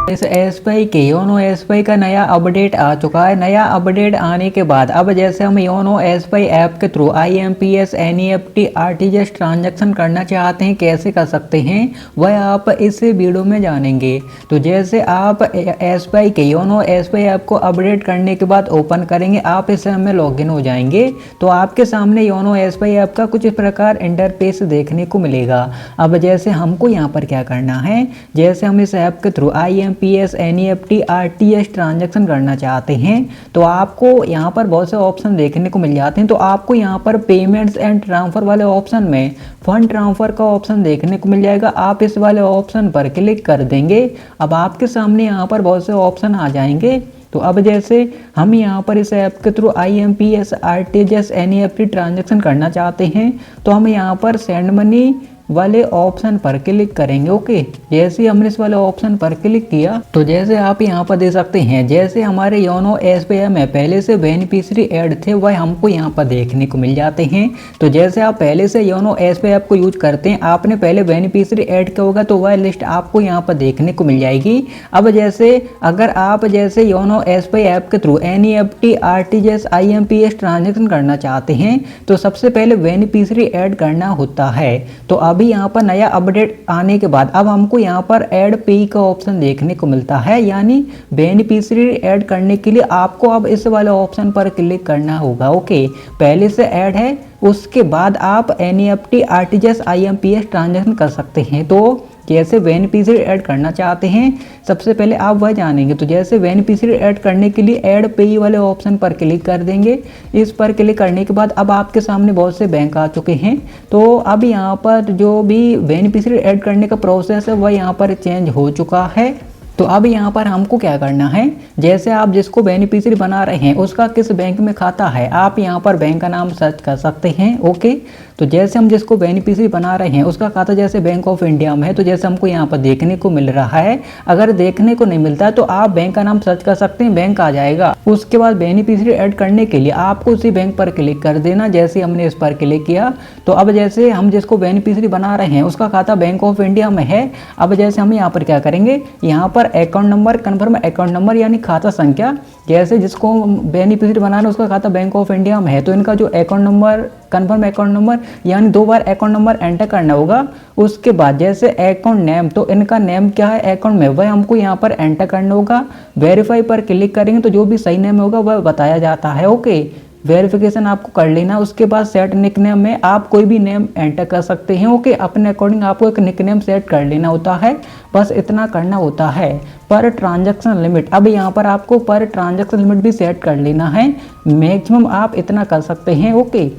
इस एसबीआई के YONO SBI का नया अपडेट आ चुका है। नया अपडेट आने के बाद अब जैसे हम योनो एसबीआई ऐप के through IMPS NEFT RTGS transaction करना चाहते हैं, कैसे कर सकते हैं वह आप इस वीडियो में जानेंगे। तो जैसे आप एसबीआई के योनो एसबीआई ऐप को अपडेट करने के बाद ओपन करेंगे, आप इस में लॉगिन हो जाएंगे तो आपके सामने योनो एसबीआई ऐप का कुछ इस प्रकार इंटरफेस देखने को मिलेगा। अब जैसे हमको यहाँ पर क्या करना है, जैसे हम इस ऐप के through IMPS NEFT RTGS transaction करना चाहते हैं तो आपको यहाँ पर बहुत से ऑप्शन देखने को मिल जाते हैं। तो आपको यहाँ पर पेमेंट्स एंड ट्रांसफर वाले ऑप्शन में फंड ट्रांसफर का ऑप्शन देखने को मिल जाएगा। आप इस वाले ऑप्शन पर क्लिक कर देंगे, अब आपके सामने यहाँ पर बहुत से ऑप्शन आ जाएंगे। तो अब जैसे हम यहाँ पर इस ऐप के through IMPS RTGS NEFT transaction करना चाहते हैं तो हम यहाँ पर सेंड मनी वाले ऑप्शन पर क्लिक करेंगे। ओके, जैसे हमने इस वाले ऑप्शन पर क्लिक किया तो जैसे आप यहाँ पर देख सकते हैं, जैसे हमारे योनो एसबीआई में पहले से बेनिफिशियरी ऐड थे वह हमको यहाँ पर देखने को मिल जाते हैं। तो जैसे आप पहले से योनो एसबीआई ऐप को यूज करते हैं, आपने पहले बेनिफिशियरी ऐड किया होगा तो वह लिस्ट आपको यहाँ पर देखने को मिल जाएगी। अब जैसे अगर आप जैसे योनो एसबीआई ऐप के through NEFT RTGS IMPS transaction करना चाहते हैं तो सबसे पहले बेनिफिशियरी ऐड करना होता है। तो अभी यहाँ पर नया अपडेट आने के बाद अब हमको यहाँ पर ऐड पे का ऑप्शन देखने को मिलता है, यानी बेनिफिशियरी ऐड करने के लिए आपको अब इस वाले ऑप्शन पर क्लिक करना होगा। ओके, पहले से ऐड है, उसके बाद आप एनईएफटी आरटीजीएस आईएमपीएस ट्रांजैक्शन कर सकते हैं। तो जैसे बेनिफिशियरी ऐड करना चाहते हैं सबसे पहले आप वह जानेंगे। तो जैसे बेनिफिशियरी ऐड करने के लिए ऐड पे वाले ऑप्शन पर क्लिक कर देंगे। इस पर क्लिक करने के बाद अब आपके सामने बहुत से बैंक आ चुके हैं। तो अब यहाँ पर जो भी बेनिफिशियरी ऐड करने का प्रोसेस है वह यहाँ पर चेंज हो चुका है। तो अब यहाँ पर हमको क्या करना है, जैसे आप जिसको बेनिफिशियरी बना रहे हैं उसका किस बैंक में खाता है, आप यहाँ पर बैंक का नाम सर्च कर सकते हैं। ओके, तो जैसे हम जिसको बेनिफिशियरी बना रहे हैं उसका खाता जैसे बैंक ऑफ इंडिया में है तो जैसे हमको यहाँ पर देखने को मिल रहा है। अगर देखने को नहीं मिलता है तो आप बैंक का नाम सर्च कर सकते हैं, बैंक आ जाएगा। उसके बाद बेनिफिशियरी ऐड करने के लिए आपको उसी बैंक पर क्लिक कर देना। जैसे हमने इस पर क्लिक किया तो अब जैसे हम जिसको बेनिफिशियरी बना रहे हैं उसका खाता बैंक ऑफ इंडिया में है। अब जैसे हम यहाँ पर क्या करेंगे, यहाँ पर account number confirm account number यानी खाता संख्या, जैसे जिसको बेनिफिशियरी बनाना उसका खाता बैंक ऑफ इंडिया में है तो इनका जो account number confirm account number यानी 2 बार अकाउंट नंबर एंटर करना होगा। उसके बाद जैसे अकाउंट नेम, तो इनका नेम क्या है अकाउंट में वह हमको यहाँ पर एंटर करना होगा। वेरीफाई पर क्लिक करेंगे तो जो भी सही नेम होगा वह बताया जाता है। ओके, वेरिफिकेशन आपको कर लेना। उसके बाद सेट निकनेम में आप कोई भी नेम एंटर कर सकते हैं। ओके, अपने अकॉर्डिंग आपको एक निकनेम सेट कर लेना होता है, बस इतना करना होता है। पर ट्रांजैक्शन लिमिट, अब यहाँ पर आपको पर ट्रांजैक्शन लिमिट भी सेट कर लेना है। मैक्सिमम आप इतना कर सकते हैं। ओके,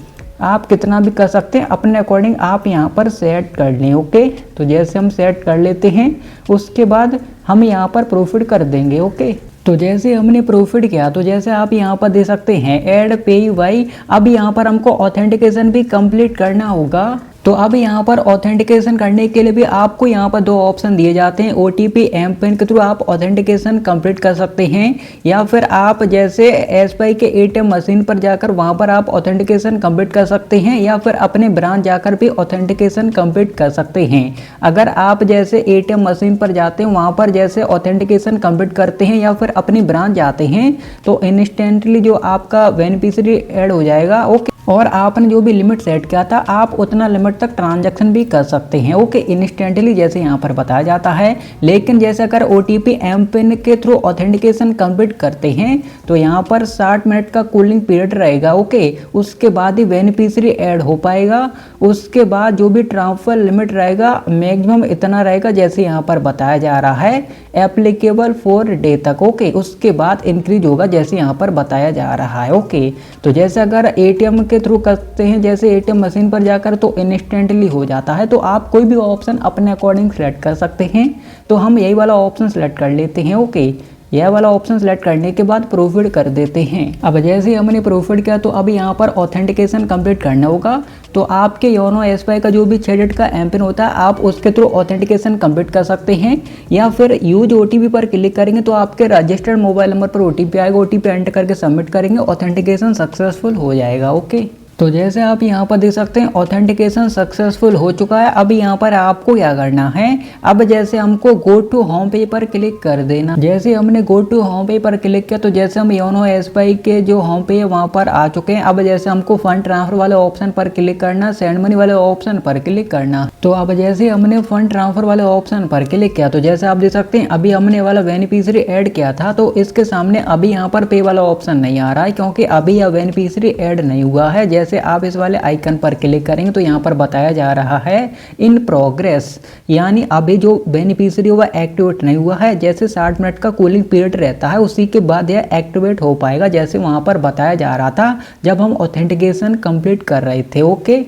आप कितना भी कर सकते हैं, अपने अकॉर्डिंग आप यहाँ पर सेट कर लें। ओके, तो जैसे हम सेट कर लेते हैं उसके बाद हम यहाँ पर प्रोसीड कर देंगे। ओके, तो जैसे हमने प्रोफिट किया तो जैसे आप यहाँ पर दे सकते हैं ऐड पे वाई। अब यहाँ पर हमको ऑथेंटिकेशन भी कंप्लीट करना होगा। तो अब यहाँ पर ऑथेंटिकेशन करने के लिए भी आपको यहाँ पर 2 ऑप्शन दिए जाते हैं। ओटीपी एम पिन के थ्रू आप ऑथेंटिकेशन कंप्लीट कर सकते हैं या फिर आप जैसे एसबीआई के एटीएम मशीन पर जाकर वहाँ पर आप ऑथेंटिकेशन कंप्लीट कर सकते हैं या फिर अपने ब्रांच जाकर भी ऑथेंटिकेशन कंप्लीट कर सकते हैं। अगर आप जैसे एटीएम मशीन पर जाते हैं वहाँ पर जैसे ऑथेंटिकेशन कंप्लीट करते हैं या फिर अपनी ब्रांच जाते हैं तो इंस्टेंटली जो आपका बेनिफिशियरी ऐड हो जाएगा। ओके, और आपने जो भी लिमिट सेट किया था आप उतना लिमिट तक ट्रांजैक्शन भी कर सकते हैं। ओके, इंस्टेंटली जैसे यहाँ पर बताया जाता है। लेकिन जैसे अगर ओटीपी एम पिन के थ्रू ऑथेंटिकेशन कंप्लीट करते हैं तो यहाँ पर 60 मिनट का कूलिंग पीरियड रहेगा। ओके, उसके बाद ही बेनिफिशियरी ऐड हो पाएगा। उसके बाद जो भी ट्रांसफर लिमिट रहेगा मैक्सिमम इतना रहेगा जैसे यहाँ पर बताया जा रहा है, एप्लीकेबल 4 डे तक। ओके, उसके बाद इंक्रीज होगा जैसे यहाँ पर बताया जा रहा है। ओके, तो जैसे अगर एटीएम के थ्रू करते हैं जैसे एटीएम मशीन पर जाकर तो इंस्टेंटली हो जाता है। तो आप कोई भी ऑप्शन अपने अकॉर्डिंग सेलेक्ट कर सकते हैं। तो हम यही वाला ऑप्शन सेलेक्ट कर लेते हैं। ओके, यह वाला ऑप्शन सेलेक्ट करने के बाद प्रोसीड कर देते हैं। अब जैसे ही हमने प्रोसीड किया तो अब यहाँ पर ऑथेंटिकेशन कंप्लीट करना होगा। तो आपके योनो एसबीआई का जो भी 6 डिजिट का एम पिन होता है आप उसके थ्रू ऑथेंटिकेशन कंप्लीट कर सकते हैं या फिर यूज ओटीपी पर क्लिक करेंगे तो आपके रजिस्टर्ड मोबाइल नंबर पर ओटीपी आएगा। ओटीपी एंटर करके सबमिट करेंगे, ऑथेंटिकेशन सक्सेसफुल हो जाएगा। ओके। तो जैसे आप यहाँ पर देख सकते हैं ऑथेंटिकेशन सक्सेसफुल हो चुका है। अब यहाँ पर आपको क्या करना है, अब जैसे हमको गो टू होम पेज पर क्लिक कर देना। जैसे हमने गो टू होम पेज पर क्लिक किया तो जैसे हम योनो एसबीआई के जो होम पेज वहाँ पर आ चुके हैं। अब जैसे हमको फंड ट्रांसफर वाले ऑप्शन पर क्लिक करना, सेंड मनी वाले ऑप्शन पर क्लिक करना। तो अब जैसे हमने फंड ट्रांसफर वाले ऑप्शन पर क्लिक किया तो जैसे आप देख सकते हैं अभी हमने वाला बेनिफिशियरी ऐड किया था तो इसके सामने अभी यहाँ पर पे वाला ऑप्शन नहीं आ रहा है क्योंकि अभी यह बेनिफिशियरी ऐड नहीं हुआ है। जैसे आप इस वाले आइकन पर क्लिक करेंगे तो यहाँ पर बताया जा रहा है इन प्रोग्रेस, यानी अभी जो बेनिफिशियरी हुआ एक्टिवेट नहीं हुआ है। जैसे 60 मिनट का कूलिंग पीरियड रहता है उसी के बाद यह एक्टिवेट हो पाएगा, जैसे वहाँ पर बताया जा रहा था जब हम ऑथेंटिकेशन कंप्लीट कर रहे थे। ओके,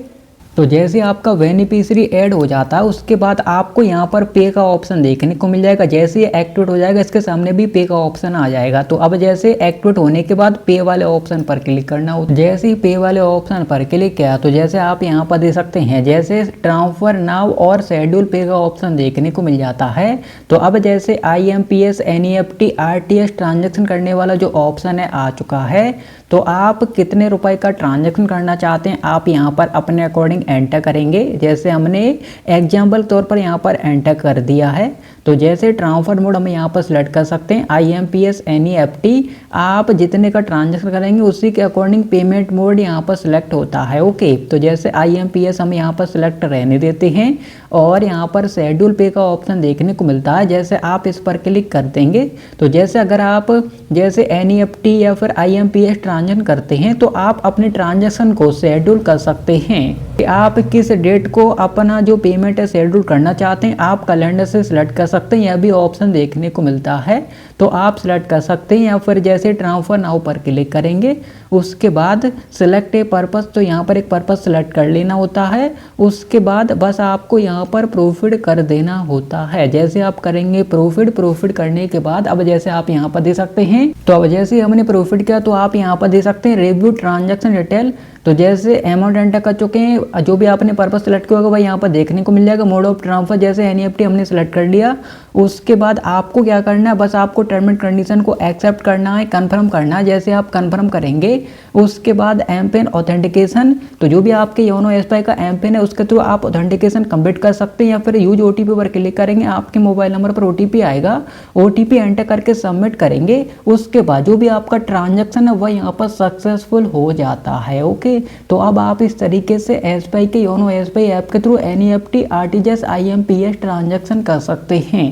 तो जैसे आपका बेनिफिशियरी ऐड हो जाता है उसके बाद आपको यहाँ पर पे का ऑप्शन देखने को मिल जाएगा। जैसे ये एक्टिवेट हो जाएगा इसके सामने भी पे का ऑप्शन आ जाएगा। तो अब जैसे एक्टिवेट होने के बाद पे वाले ऑप्शन पर क्लिक करना हो, जैसे ही पे वाले ऑप्शन पर क्लिक किया तो जैसे आप यहाँ पर देख सकते हैं जैसे ट्रांसफर नाउ और शेड्यूल पे का ऑप्शन देखने को मिल जाता है। तो अब जैसे IMPS NEFT RTS ट्रांजेक्शन करने वाला जो ऑप्शन है आ चुका है। तो आप कितने रुपए का ट्रांजैक्शन करना चाहते हैं आप यहाँ पर अपने अकॉर्डिंग एंटर करेंगे। जैसे हमने एग्जाम्पल तौर पर यहाँ पर एंटर कर दिया है। तो जैसे ट्रांसफर मोड हम यहाँ पर सिलेक्ट कर सकते हैं IMPS NEFT। आप जितने का ट्रांजैक्शन करेंगे उसी के अकॉर्डिंग पेमेंट मोड यहाँ पर सिलेक्ट होता है। ओके, तो जैसे IMPS हम यहाँ पर सिलेक्ट रहने देते हैं और यहाँ पर शेड्यूल पे का ऑप्शन देखने को मिलता है। जैसे आप इस पर क्लिक कर देंगे तो जैसे अगर आप जैसे NEFT या फिर IMPS ट्रांजैक्शन करते हैं तो आप अपने ट्रांजैक्शन को शेड्यूल कर सकते हैं कि आप किस डेट को अपना जो पेमेंट है शेड्यूल करना चाहते हैं। आप कैलेंडर से सिलेक्ट कर सकते हैं, यह भी ऑप्शन देखने को मिलता है तो आप सिलेक्ट कर सकते हैं। या फिर जैसे ट्रांसफर नाउ पर क्लिक करेंगे उसके बाद सिलेक्ट ए पर्पस, तो यहाँ पर एक पर्पस सिलेक्ट कर लेना होता है। उसके बाद बस आपको यहाँ पर प्रोफिट कर देना होता है। जैसे आप करेंगे प्रोफिट करने के बाद अब जैसे आप यहाँ पर दे सकते हैं। तो अब जैसे हमने प्रॉफिट किया तो आप यहाँ पर दे सकते हैं रिव्यू ट्रांजैक्शन डिटेल। तो जैसे अमाउंट एंटर कर चुके हैं, जो भी आपने पर्पस सेलेक्ट किया होगा वह यहाँ पर देखने को मिल जाएगा। मोड ऑफ ट्रांसफर जैसे NEFT हमने सेलेक्ट कर लिया। उसके बाद आपको क्या करना है, बस आपको टर्म एंड कंडीशन को एक्सेप्ट करना है, कंफर्म करना है। जैसे आप कंफर्म करेंगे उसके बाद एमपिन ऑथेंटिकेशन, तो जो भी आपके योनो एसबीआई का एमपिन है उसके थ्रू आप ऑथेंटिकेशन कंप्लीट कर सकते हैं। या फिर यूज OTP पर क्लिक करेंगे, आपके मोबाइल नंबर पर OTP आएगा, OTP एंटर करके सबमिट करेंगे। उसके बाद जो भी आपका ट्रांजैक्शन है वह यहाँ पर सक्सेसफुल हो जाता है। ओके, तो अब आप इस तरीके से एसबीआई के योनो एसबीआई ऐप के through NEFT RTS IMPS transaction कर सकते हैं।